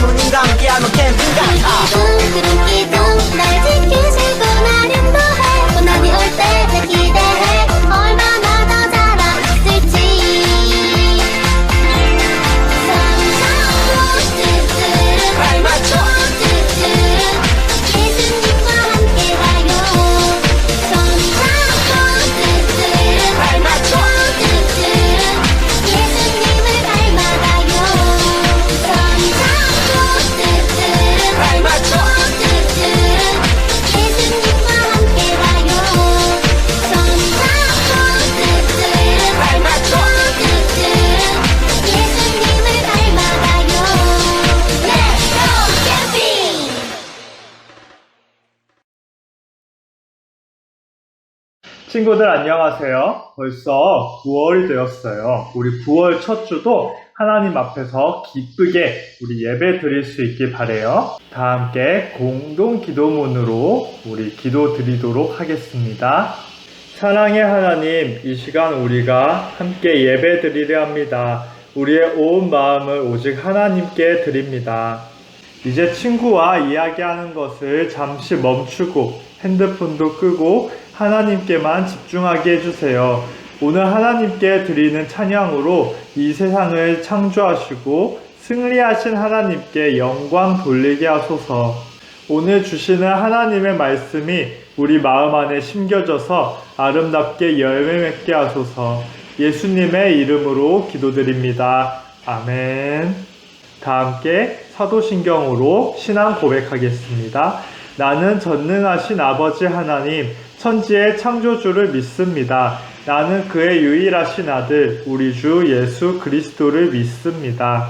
주님과 함께하는 캠핑 같아. 기둥 기둥 날 지키실 거나련도 해. 고난이 올 때 내 기대해. 얼마나 더 자라있을지. 발맞춰 예수님과 함께 가요. 발맞춰 예수님을 닮아가요. 발맞춰 예수님과 함께 가요. 발맞춰 예수님을 닮아가요. Let's go 캠핑! 친구들 안녕하세요. 벌써 9월이 되었어요. 우리 9월 첫 주도 하나님 앞에서 기쁘게 우리 예배 드릴 수 있길 바라요. 다 함께 공동 기도문으로 우리 기도 드리도록 하겠습니다. 사랑의 하나님, 이 시간 우리가 함께 예배 드리려 합니다. 우리의 온 마음을 오직 하나님께 드립니다. 이제 친구와 이야기하는 것을 잠시 멈추고 핸드폰도 끄고 하나님께만 집중하게 해주세요. 오늘 하나님께 드리는 찬양으로 이 세상을 창조하시고 승리하신 하나님께 영광 돌리게 하소서. 오늘 주시는 하나님의 말씀이 우리 마음 안에 심겨져서 아름답게 열매 맺게 하소서. 예수님의 이름으로 기도드립니다. 아멘. 다 함께 사도신경으로 신앙 고백하겠습니다. 나는 전능하신 아버지 하나님, 천지의 창조주를 믿습니다. 나는 그의 유일하신 아들, 우리 주 예수 그리스도를 믿습니다.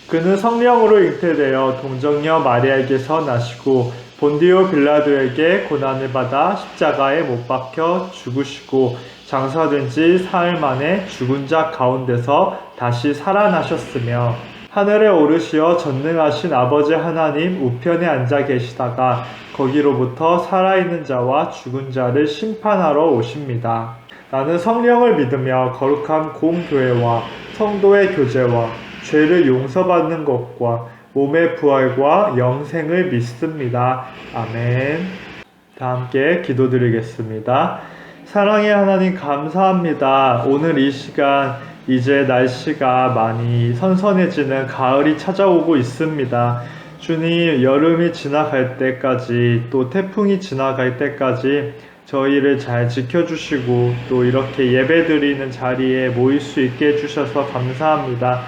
그는 성령으로 잉태되어 동정녀 마리아에게서 나시고 본디오 빌라도에게 고난을 받아 십자가에 못 박혀 죽으시고 장사된 지 사흘 만에 죽은 자 가운데서 다시 살아나셨으며 하늘에 오르시어 전능하신 아버지 하나님 우편에 앉아 계시다가 거기로부터 살아있는 자와 죽은 자를 심판하러 오십니다. 나는 성령을 믿으며 거룩한 공교회와 성도의 교제와 죄를 용서받는 것과 몸의 부활과 영생을 믿습니다. 아멘. 다 함께 기도드리겠습니다. 사랑의 하나님 감사합니다. 오늘 이 시간 이제 날씨가 많이 선선해지는 가을이 찾아오고 있습니다. 주님, 여름이 지나갈 때까지 또 태풍이 지나갈 때까지 저희를 잘 지켜주시고 또 이렇게 예배드리는 자리에 모일 수 있게 해주셔서 감사합니다.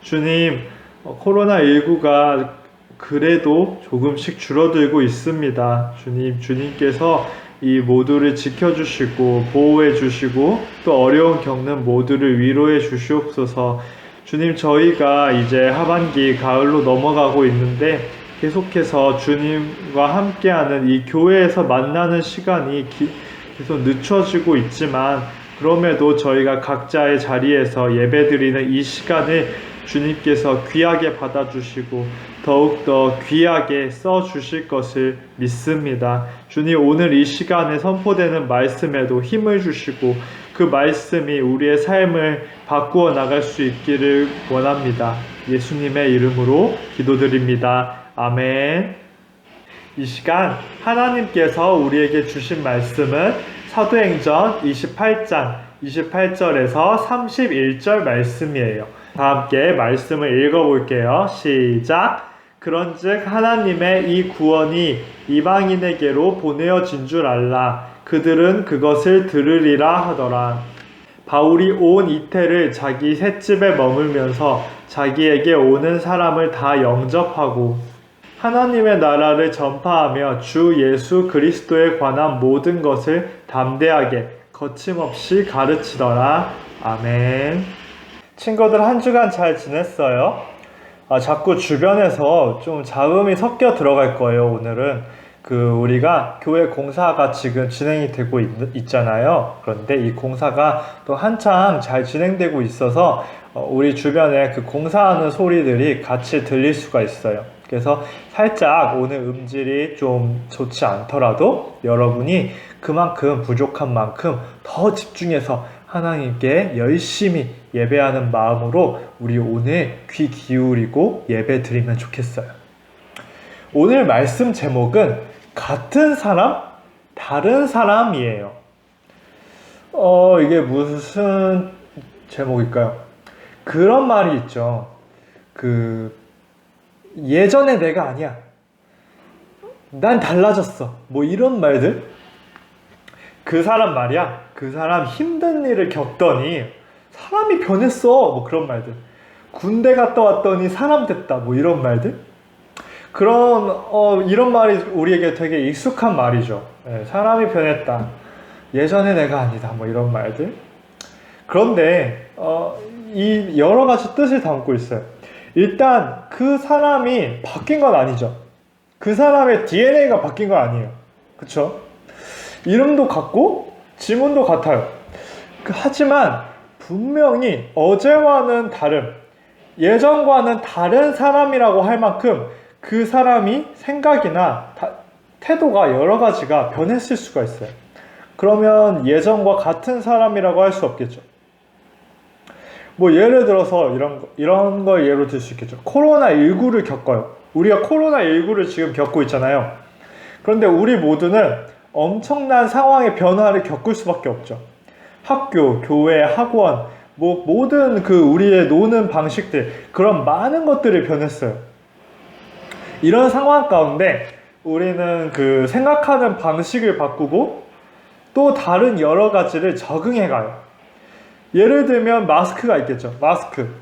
주님, 코로나19가 그래도 조금씩 줄어들고 있습니다. 주님께서 이 모두를 지켜주시고 보호해주시고 또 어려움 겪는 모두를 위로해 주시옵소서. 주님, 저희가 이제 하반기 가을로 넘어가고 있는데 계속해서 주님과 함께하는 이 교회에서 만나는 시간이 계속 늦춰지고 있지만 그럼에도 저희가 각자의 자리에서 예배드리는 이 시간을 주님께서 귀하게 받아주시고 더욱더 귀하게 써주실 것을 믿습니다. 주님, 오늘 이 시간에 선포되는 말씀에도 힘을 주시고 그 말씀이 우리의 삶을 바꾸어 나갈 수 있기를 원합니다. 예수님의 이름으로 기도드립니다. 아멘. 이 시간 하나님께서 우리에게 주신 말씀은 사도행전 28장 28절에서 31절 말씀이에요. 다 함께 말씀을 읽어볼게요. 시작. 그런즉 하나님의 이 구원이 이방인에게로 보내어진 줄 알라. 그들은 그것을 들으리라 하더라. 바울이 온 이태를 자기 셋집에 머물면서 자기에게 오는 사람을 다 영접하고 하나님의 나라를 전파하며 주 예수 그리스도에 관한 모든 것을 담대하게 거침없이 가르치더라. 아멘. 친구들 한 주간 잘 지냈어요? 자꾸 주변에서 좀 잡음이 섞여 들어갈 거예요. 오늘은 우리가 교회 공사가 지금 진행이 되고 있잖아요. 그런데 이 공사가 또 한창 잘 진행되고 있어서 우리 주변에 그 공사하는 소리들이 같이 들릴 수가 있어요. 그래서 살짝 오늘 음질이 좀 좋지 않더라도 여러분이 그만큼 부족한 만큼 더 집중해서 하나님께 열심히 예배하는 마음으로 우리 오늘 귀 기울이고 예배 드리면 좋겠어요. 오늘 말씀 제목은 같은 사람, 다른 사람이에요. 이게 무슨 제목일까요? 그런 말이 있죠. 예전의 내가 아니야. 난 달라졌어. 뭐 이런 말들. 그 사람 말이야. 그 사람 힘든 일을 겪더니 사람이 변했어. 뭐 그런 말들. 군대 갔다 왔더니 사람 됐다. 뭐 이런 말들. 이런 말이 우리에게 되게 익숙한 말이죠. 사람이 변했다. 예전의 내가 아니다. 뭐 이런 말들. 그런데 이 여러 가지 뜻을 담고 있어요. 일단 그 사람이 바뀐 건 아니죠. 그 사람의 DNA가 바뀐 건 아니에요. 그쵸? 이름도 같고 지문도 같아요. 하지만 분명히 어제와는 다른, 예전과는 다른 사람이라고 할 만큼 그 사람이 생각이나 태도가 여러 가지가 변했을 수가 있어요. 그러면 예전과 같은 사람이라고 할 수 없겠죠. 뭐 예를 들어서 이런 걸 예로 들 수 있겠죠. 코로나19를 겪어요. 우리가 코로나19를 지금 겪고 있잖아요. 그런데 우리 모두는 엄청난 상황의 변화를 겪을 수밖에 없죠. 학교, 교회, 학원, 뭐 모든 우리의 노는 방식들, 그런 많은 것들이 변했어요. 이런 상황 가운데 우리는 생각하는 방식을 바꾸고 또 다른 여러 가지를 적응해가요. 예를 들면 마스크가 있겠죠. 마스크.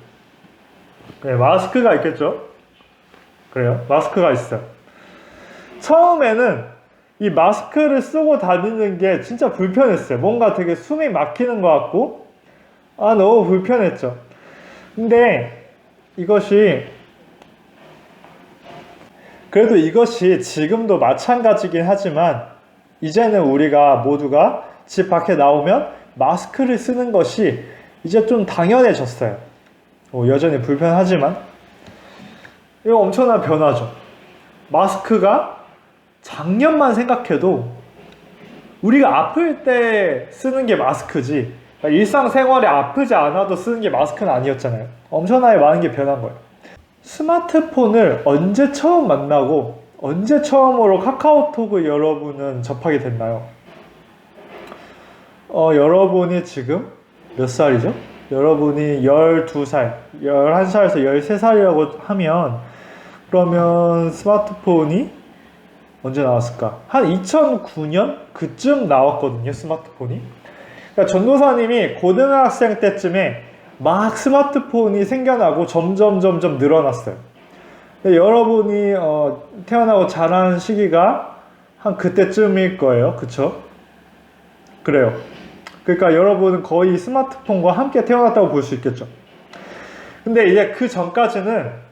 네, 마스크가 있겠죠. 그래요. 마스크가 있어요. 처음에는 이 마스크를 쓰고 다니는 게 진짜 불편했어요. 뭔가 되게 숨이 막히는 것 같고 너무 불편했죠. 근데 그래도 이것이 지금도 마찬가지긴 하지만 이제는 우리가 모두가 집 밖에 나오면 마스크를 쓰는 것이 이제 좀 당연해졌어요. 여전히 불편하지만 이거 엄청난 변화죠. 마스크가 작년만 생각해도 우리가 아플 때 쓰는 게 마스크지, 일상생활에 아프지 않아도 쓰는 게 마스크는 아니었잖아요. 엄청나게 많은 게 변한 거예요. 스마트폰을 언제 처음 만나고 언제 처음으로 카카오톡을 여러분은 접하게 됐나요? 여러분이 지금 몇 살이죠? 여러분이 12살, 11살에서 13살이라고 하면 그러면 스마트폰이 언제 나왔을까? 한 2009년? 그쯤 나왔거든요, 스마트폰이. 그러니까 전도사님이 고등학생 때쯤에 막 스마트폰이 생겨나고 점점 늘어났어요. 근데 여러분이 태어나고 자란 시기가 한 그때쯤일 거예요. 그쵸? 그래요. 그러니까 여러분은 거의 스마트폰과 함께 태어났다고 볼 수 있겠죠. 근데 이제 그 전까지는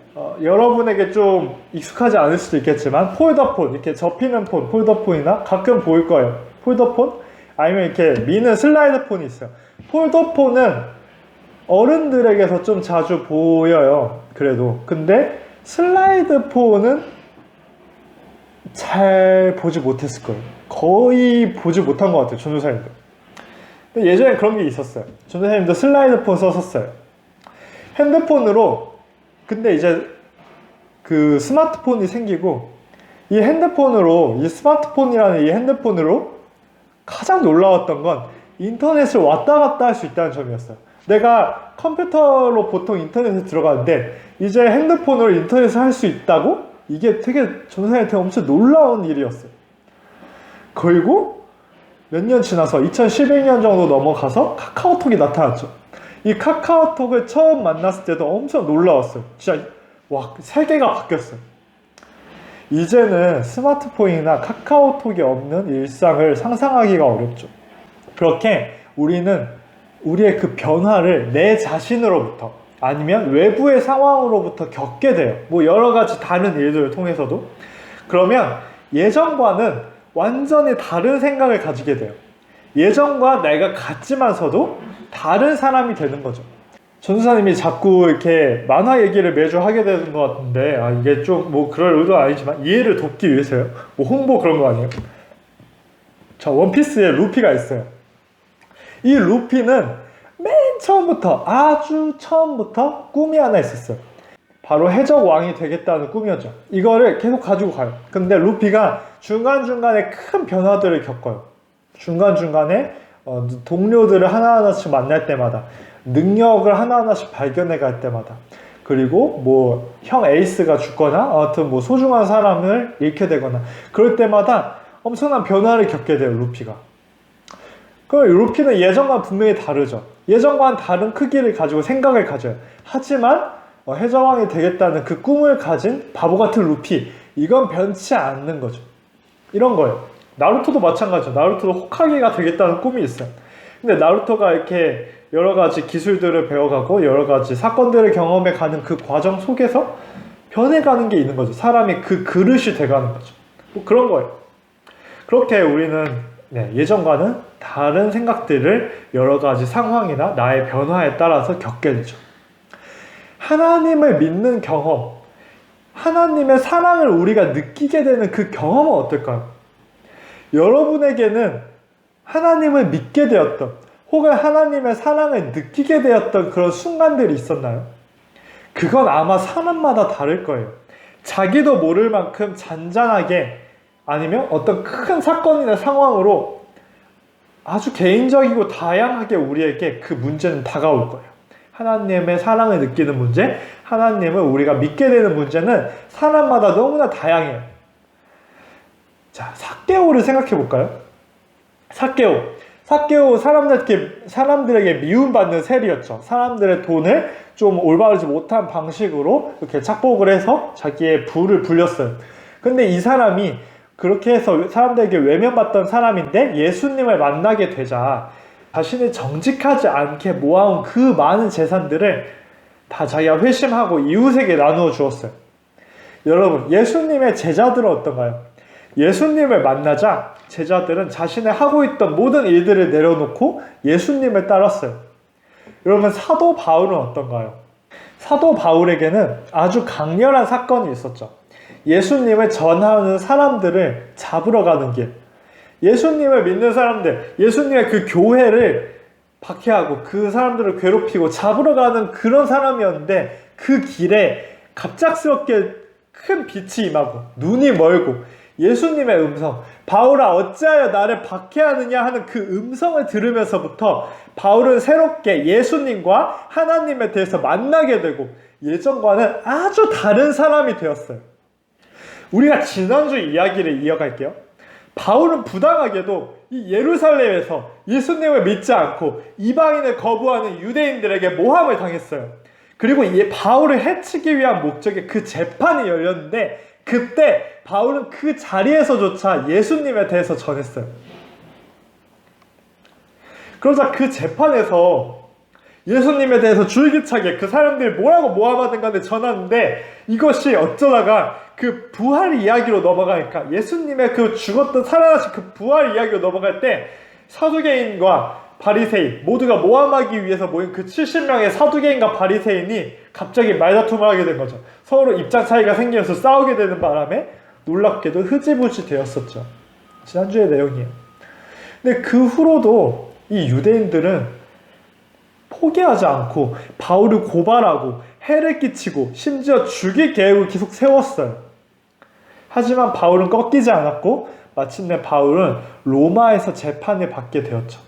여러분에게 좀 익숙하지 않을 수도 있겠지만 폴더폰, 이렇게 접히는 폰, 폴더폰이나 가끔 보일 거예요. 폴더폰? 아니면 이렇게 미는 슬라이드폰이 있어요. 폴더폰은 어른들에게서 좀 자주 보여요. 그래도. 근데 슬라이드폰은 잘 보지 못했을 거예요. 거의 보지 못한 것 같아요, 전도사님도. 근데 예전에 그런 게 있었어요. 전도사님도 슬라이드폰 썼었어요. 핸드폰으로. 근데 이제 스마트폰이 생기고 이 스마트폰이라는 이 핸드폰으로 가장 놀라웠던 건 인터넷을 왔다 갔다 할 수 있다는 점이었어요. 내가 컴퓨터로 보통 인터넷에 들어가는데 이제 핸드폰으로 인터넷을 할 수 있다고? 이게 되게 전도사님한테 엄청 놀라운 일이었어요. 그리고 몇 년 지나서 2011년 정도 넘어가서 카카오톡이 나타났죠. 이 카카오톡을 처음 만났을 때도 엄청 놀라웠어요. 진짜 세계가 바뀌었어요. 이제는 스마트폰이나 카카오톡이 없는 일상을 상상하기가 어렵죠. 그렇게 우리는 우리의 그 변화를 내 자신으로부터 아니면 외부의 상황으로부터 겪게 돼요. 뭐 여러 가지 다른 일들을 통해서도. 그러면 예전과는 완전히 다른 생각을 가지게 돼요. 예전과 내가 같지만서도 다른 사람이 되는 거죠. 전도사님이 자꾸 이렇게 만화 얘기를 매주 하게 되는 것 같은데 이게 좀 뭐 그럴 의도는 아니지만 이해를 돕기 위해서요. 뭐 홍보 그런 거 아니에요? 자, 원피스에 루피가 있어요. 이 루피는 아주 처음부터 꿈이 하나 있었어요. 바로 해적왕이 되겠다는 꿈이었죠. 이거를 계속 가지고 가요. 근데 루피가 중간중간에 큰 변화들을 겪어요. 중간중간에 동료들을 하나하나씩 만날 때마다, 능력을 하나하나씩 발견해 갈 때마다, 그리고 뭐 형 에이스가 죽거나 아무튼 뭐 소중한 사람을 잃게 되거나 그럴 때마다 엄청난 변화를 겪게 돼요, 루피가. 그럼 루피는 예전과는 분명히 다르죠. 예전과는 다른 크기를 가지고 생각을 가져요. 하지만 해적왕이 되겠다는 그 꿈을 가진 바보 같은 루피, 이건 변치 않는 거죠. 이런 거예요. 나루토도 마찬가지죠. 나루토도 호카게가 되겠다는 꿈이 있어요. 근데 나루토가 이렇게 여러 가지 기술들을 배워가고 여러 가지 사건들을 경험해가는 그 과정 속에서 변해가는 게 있는 거죠. 사람이 그 그릇이 돼가는 거죠. 뭐 그런 거예요. 그렇게 우리는 예전과는 다른 생각들을 여러 가지 상황이나 나의 변화에 따라서 겪게 되죠. 하나님을 믿는 경험, 하나님의 사랑을 우리가 느끼게 되는 그 경험은 어떨까요? 여러분에게는 하나님을 믿게 되었던, 혹은 하나님의 사랑을 느끼게 되었던 그런 순간들이 있었나요? 그건 아마 사람마다 다를 거예요. 자기도 모를 만큼 잔잔하게, 아니면 어떤 큰 사건이나 상황으로 아주 개인적이고 다양하게 우리에게 그 문제는 다가올 거예요. 하나님의 사랑을 느끼는 문제, 하나님을 우리가 믿게 되는 문제는 사람마다 너무나 다양해요. 자, 삭개오를 생각해 볼까요? 삭개오 사람들에게 미움받는 셀이었죠. 사람들의 돈을 좀 올바르지 못한 방식으로 이렇게 착복을 해서 자기의 부를 불렸어요. 근데 이 사람이 그렇게 해서 사람들에게 외면받던 사람인데 예수님을 만나게 되자 자신이 정직하지 않게 모아온 그 많은 재산들을 다 자기가 회심하고 이웃에게 나누어 주었어요. 여러분, 예수님의 제자들은 어떤가요? 예수님을 만나자 제자들은 자신의 하고 있던 모든 일들을 내려놓고 예수님을 따랐어요. 여러분, 사도 바울은 어떤가요? 사도 바울에게는 아주 강렬한 사건이 있었죠. 예수님을 전하는 사람들을 잡으러 가는 길, 예수님을 믿는 사람들, 예수님의 그 교회를 박해하고 그 사람들을 괴롭히고 잡으러 가는 그런 사람이었는데, 그 길에 갑작스럽게 큰 빛이 임하고 눈이 멀고 예수님의 음성, 바울아 어찌하여 나를 박해하느냐 하는 그 음성을 들으면서부터 바울은 새롭게 예수님과 하나님에 대해서 만나게 되고 예전과는 아주 다른 사람이 되었어요. 우리가 지난주 이야기를 이어갈게요. 바울은 부당하게도 이 예루살렘에서 예수님을 믿지 않고 이방인을 거부하는 유대인들에게 모함을 당했어요. 그리고 바울을 해치기 위한 목적의 그 재판이 열렸는데, 그때 바울은 그 자리에서조차 예수님에 대해서 전했어요. 그러자 그 재판에서 예수님에 대해서 줄기차게 그 사람들이 뭐라고 모함하든 간에 전하는데, 이것이 어쩌다가 그 부활 이야기로 넘어가니까, 예수님의 그 죽었던 살아나신 그 부활 이야기로 넘어갈 때 사두개인과 바리새인 모두가 모함하기 위해서 모인 그 70명의 사두개인과 바리새인이 갑자기 말다툼을 하게 된 거죠. 서로 입장 차이가 생기면서 싸우게 되는 바람에 놀랍게도 흐지부지 되었었죠. 지난주의 내용이에요. 근데 그 후로도 이 유대인들은 포기하지 않고 바울을 고발하고 해를 끼치고 심지어 죽일 계획을 계속 세웠어요. 하지만 바울은 꺾이지 않았고 마침내 바울은 로마에서 재판을 받게 되었죠.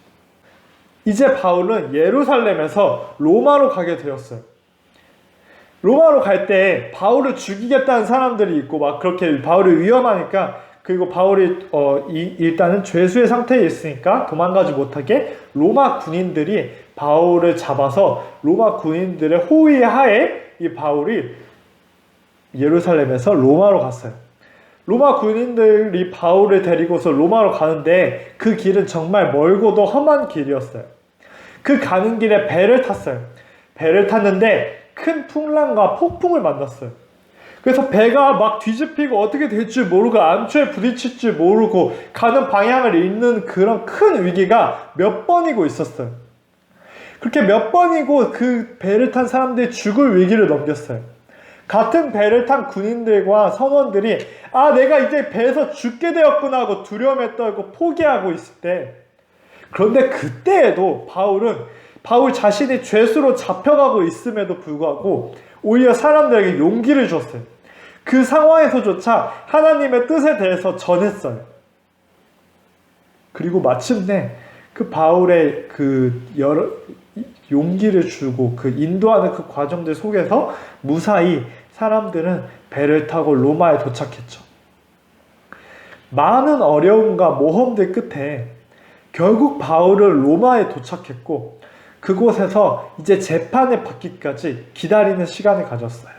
이제 바울은 예루살렘에서 로마로 가게 되었어요. 로마로 갈 때 바울을 죽이겠다는 사람들이 있고 막 그렇게 바울이 위험하니까, 그리고 바울이 일단은 죄수의 상태에 있으니까 도망가지 못하게 로마 군인들이 바울을 잡아서 로마 군인들의 호위 하에 이 바울이 예루살렘에서 로마로 갔어요. 로마 군인들이 바울을 데리고서 로마로 가는데 그 길은 정말 멀고도 험한 길이었어요. 그 가는 길에 배를 탔어요. 배를 탔는데 큰 풍랑과 폭풍을 만났어요. 그래서 배가 막 뒤집히고 어떻게 될 줄 모르고 암초에 부딪힐 줄 모르고 가는 방향을 잃는 그런 큰 위기가 몇 번이고 있었어요. 그렇게 몇 번이고 그 배를 탄 사람들이 죽을 위기를 넘겼어요. 같은 배를 탄 군인들과 선원들이 내가 이제 배에서 죽게 되었구나 하고 두려움에 떨고 포기하고 있을 때, 그런데 그때에도 바울은 바울 자신이 죄수로 잡혀가고 있음에도 불구하고 오히려 사람들에게 용기를 줬어요. 그 상황에서조차 하나님의 뜻에 대해서 전했어요. 그리고 마침내 그 바울의 그 여러 용기를 주고 그 인도하는 그 과정들 속에서 무사히 사람들은 배를 타고 로마에 도착했죠. 많은 어려움과 모험들 끝에 결국 바울은 로마에 도착했고 그곳에서 이제 재판을 받기까지 기다리는 시간을 가졌어요.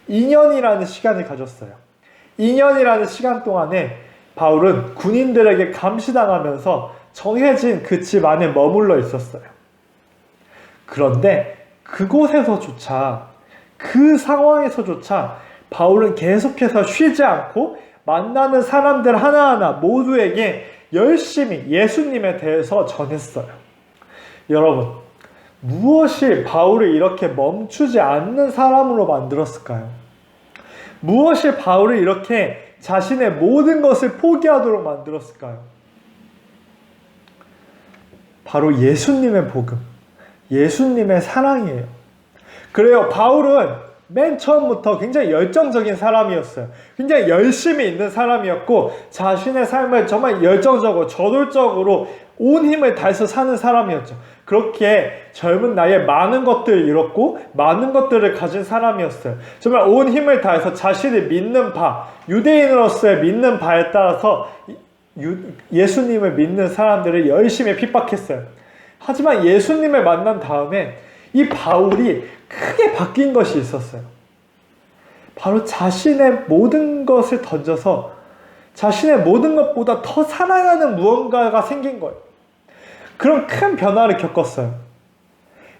2년이라는 시간을 가졌어요. 2년이라는 시간 동안에 바울은 군인들에게 감시당하면서 정해진 그 집 안에 머물러 있었어요. 그런데 그곳에서조차 그 상황에서조차 바울은 계속해서 쉬지 않고 만나는 사람들 하나하나 모두에게 열심히 예수님에 대해서 전했어요. 여러분, 무엇이 바울을 이렇게 멈추지 않는 사람으로 만들었을까요? 무엇이 바울을 이렇게 자신의 모든 것을 포기하도록 만들었을까요? 바로 예수님의 복음, 예수님의 사랑이에요. 그래요, 바울은 맨 처음부터 굉장히 열정적인 사람이었어요. 굉장히 열심히 있는 사람이었고 자신의 삶을 정말 열정적으로 저돌적으로 온 힘을 다해서 사는 사람이었죠. 그렇게 젊은 나이에 많은 것들을 잃었고 많은 것들을 가진 사람이었어요. 정말 온 힘을 다해서 자신이 믿는 바, 유대인으로서의 믿는 바에 따라서 예수님을 믿는 사람들을 열심히 핍박했어요. 하지만 예수님을 만난 다음에 이 바울이 크게 바뀐 것이 있었어요. 바로 자신의 모든 것을 던져서 자신의 모든 것보다 더 사랑하는 무언가가 생긴 거예요. 그런 큰 변화를 겪었어요.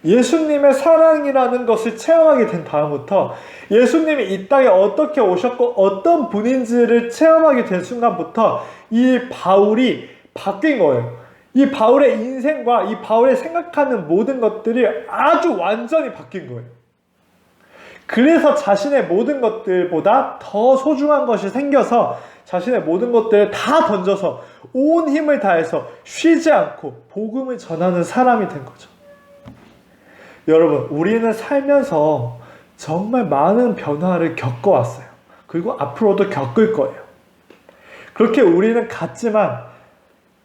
예수님의 사랑이라는 것을 체험하게 된 다음부터 예수님이 이 땅에 어떻게 오셨고 어떤 분인지를 체험하게 된 순간부터 이 바울이 바뀐 거예요. 이 바울의 인생과 이 바울의 생각하는 모든 것들이 아주 완전히 바뀐 거예요. 그래서 자신의 모든 것들보다 더 소중한 것이 생겨서 자신의 모든 것들을 다 던져서 온 힘을 다해서 쉬지 않고 복음을 전하는 사람이 된 거죠. 여러분, 우리는 살면서 정말 많은 변화를 겪어왔어요. 그리고 앞으로도 겪을 거예요. 그렇게 우리는 같지만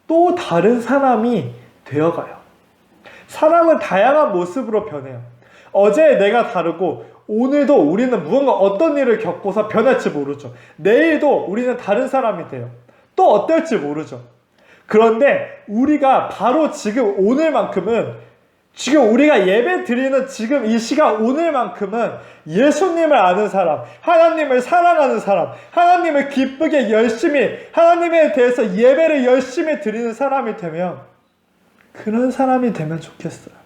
또 다른 사람이 되어가요. 사람은 다양한 모습으로 변해요. 어제의 내가 다르고 오늘도 우리는 무언가 어떤 일을 겪고서 변할지 모르죠. 내일도 우리는 다른 사람이 돼요. 또 어떨지 모르죠. 그런데 우리가 바로 지금 오늘만큼은, 지금 우리가 예배 드리는 지금 이 시간 오늘만큼은 예수님을 아는 사람, 하나님을 사랑하는 사람, 하나님을 기쁘게 열심히, 하나님에 대해서 예배를 열심히 드리는 사람이 되면, 그런 사람이 되면 좋겠어요.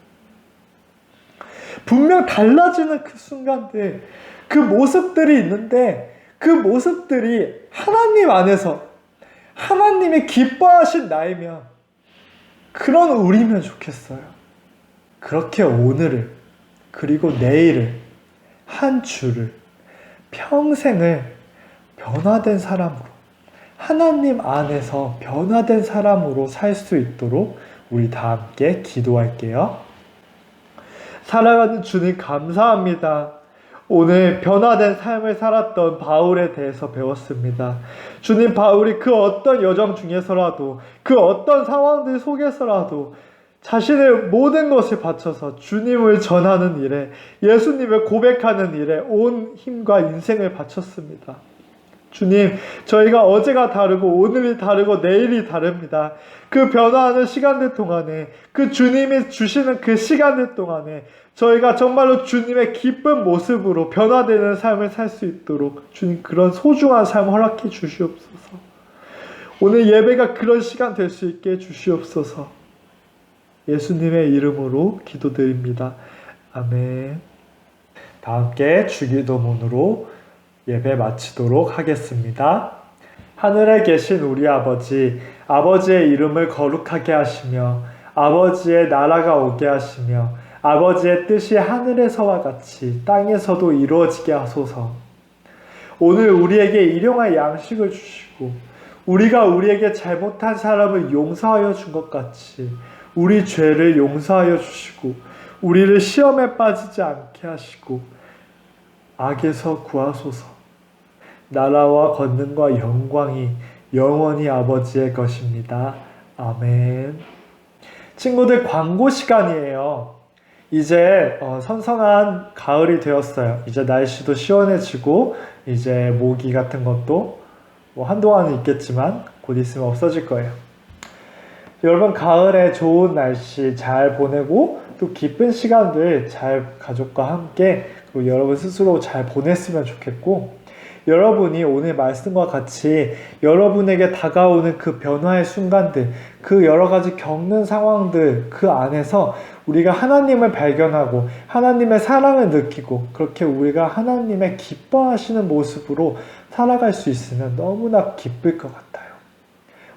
분명 달라지는 그 순간들, 그 모습들이 있는데 그 모습들이 하나님 안에서 하나님이 기뻐하신 나이면 그런 우리면 좋겠어요. 그렇게 오늘을, 그리고 내일을, 한 주를, 평생을 변화된 사람으로, 하나님 안에서 변화된 사람으로 살 수 있도록 우리 다 함께 기도할게요. 사랑하는 주님, 감사합니다. 오늘 변화된 삶을 살았던 바울에 대해서 배웠습니다. 주님, 바울이 그 어떤 여정 중에서라도, 그 어떤 상황들 속에서라도 자신의 모든 것을 바쳐서 주님을 전하는 일에, 예수님을 고백하는 일에 온 힘과 인생을 바쳤습니다. 주님, 저희가 어제가 다르고 오늘이 다르고 내일이 다릅니다. 그 변화하는 시간들 동안에, 그 주님이 주시는 그 시간들 동안에 저희가 정말로 주님의 기쁜 모습으로 변화되는 삶을 살 수 있도록 주님, 그런 소중한 삶 허락해 주시옵소서. 오늘 예배가 그런 시간 될 수 있게 해 주시옵소서. 예수님의 이름으로 기도드립니다. 아멘. 다 함께 주기도문으로 예배 마치도록 하겠습니다. 하늘에 계신 우리 아버지, 아버지의 이름을 거룩하게 하시며 아버지의 나라가 오게 하시며 아버지의 뜻이 하늘에서와 같이 땅에서도 이루어지게 하소서. 오늘 우리에게 일용할 양식을 주시고 우리가 우리에게 잘못한 사람을 용서하여 준 것 같이 우리 죄를 용서하여 주시고 우리를 시험에 빠지지 않게 하시고 악에서 구하소서. 나라와 권능과 영광이 영원히 아버지의 것입니다. 아멘. 친구들, 광고 시간이에요. 이제 선선한 가을이 되었어요. 이제 날씨도 시원해지고 이제 모기 같은 것도 뭐 한동안은 있겠지만 곧 있으면 없어질 거예요. 여러분, 가을에 좋은 날씨 잘 보내고 또 기쁜 시간들 잘 가족과 함께 그리고 여러분 스스로 잘 보냈으면 좋겠고, 여러분이 오늘 말씀과 같이 여러분에게 다가오는 그 변화의 순간들, 그 여러 가지 겪는 상황들, 그 안에서 우리가 하나님을 발견하고 하나님의 사랑을 느끼고 그렇게 우리가 하나님의 기뻐하시는 모습으로 살아갈 수 있으면 너무나 기쁠 것 같아요.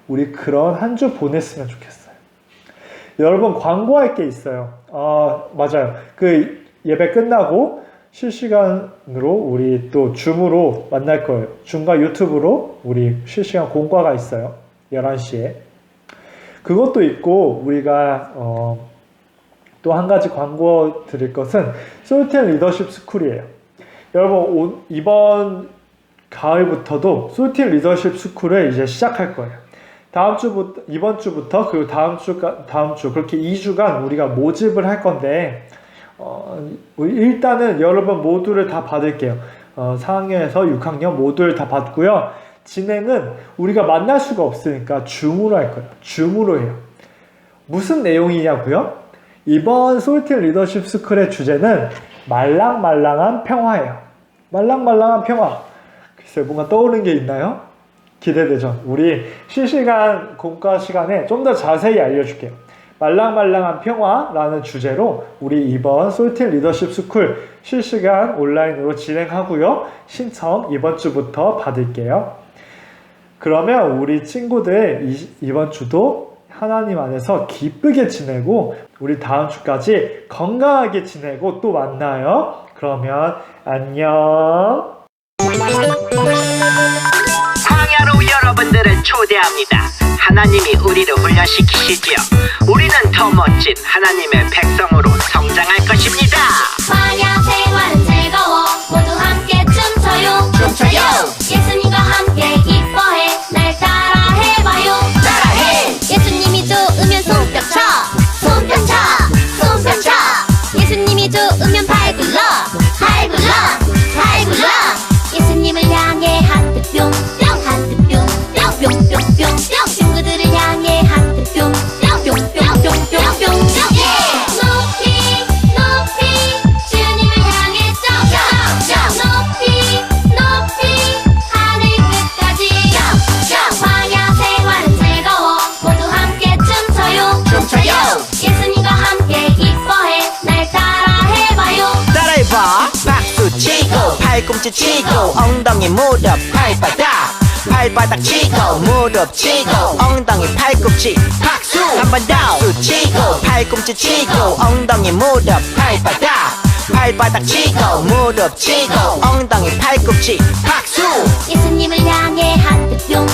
우리 그런 한 주 보냈으면 좋겠어요. 여러분, 광고할 게 있어요. 맞아요. 그 예배 끝나고 실시간으로 우리 또 줌으로 만날 거예요. 줌과 유튜브로 우리 실시간 공과가 있어요. 11시에. 그것도 있고, 우리가 또 한 가지 광고 드릴 것은 솔트 리더십 스쿨이에요. 여러분, 이번 가을부터도 솔트 리더십 스쿨을 이제 시작할 거예요. 이번 주부터 그리고 다음 주 그렇게 2주간 우리가 모집을 할 건데, 일단은 여러분 모두를 다 받을게요. 4학년에서 6학년 모두를 다 받고요. 진행은 우리가 만날 수가 없으니까 줌으로 할 거예요. 줌으로 해요. 무슨 내용이냐고요? 이번 솔트 리더십 스쿨의 주제는 말랑말랑한 평화예요. 말랑말랑한 평화. 글쎄요, 뭔가 떠오르는 게 있나요? 기대되죠? 우리 실시간 공과 시간에 좀 더 자세히 알려줄게요. 말랑말랑한 평화라는 주제로 우리 이번 솔트 리더십 스쿨 실시간 온라인으로 진행하고요. 신청 이번 주부터 받을게요. 그러면 우리 친구들 이번 주도 하나님 안에서 기쁘게 지내고 우리 다음 주까지 건강하게 지내고 또 만나요. 그러면 안녕. 광야로 여러분들을 초대합니다. 하나님이 우리를 훈련시키시지요. 우리는 더 멋진 하나님의 백성으로 성장할 것입니다. 광야 생활은 즐거워 모두 함께 춤춰요 예수님과 함께 기뻐해 날 따라 해봐요 따라해. 예수님이 좋으면 손뼉쳐 예수님이 좋으면 발 굴러 예수님을 향해 하트 뿅뿅 친구들을 향해 하트 뿅뿅 높이 주님을 향해 점점 높이 하늘 끝까지 광야 생활은 즐거워 모두 함께 춤춰요 예수님과 함께 기뻐해 날 따라 해봐요 따라해봐. 박수 치고 팔꿈치 치고 엉덩이 무릎 발바닥 치고 무릎 치고 엉덩이 팔꿈치 박수. 한 번 더. 박수 치고 팔꿈치 치고 엉덩이 무릎 발바닥 치고 무릎 치고 엉덩이 팔꿈치 박수. 예수님을 향해 하트 뿅뿅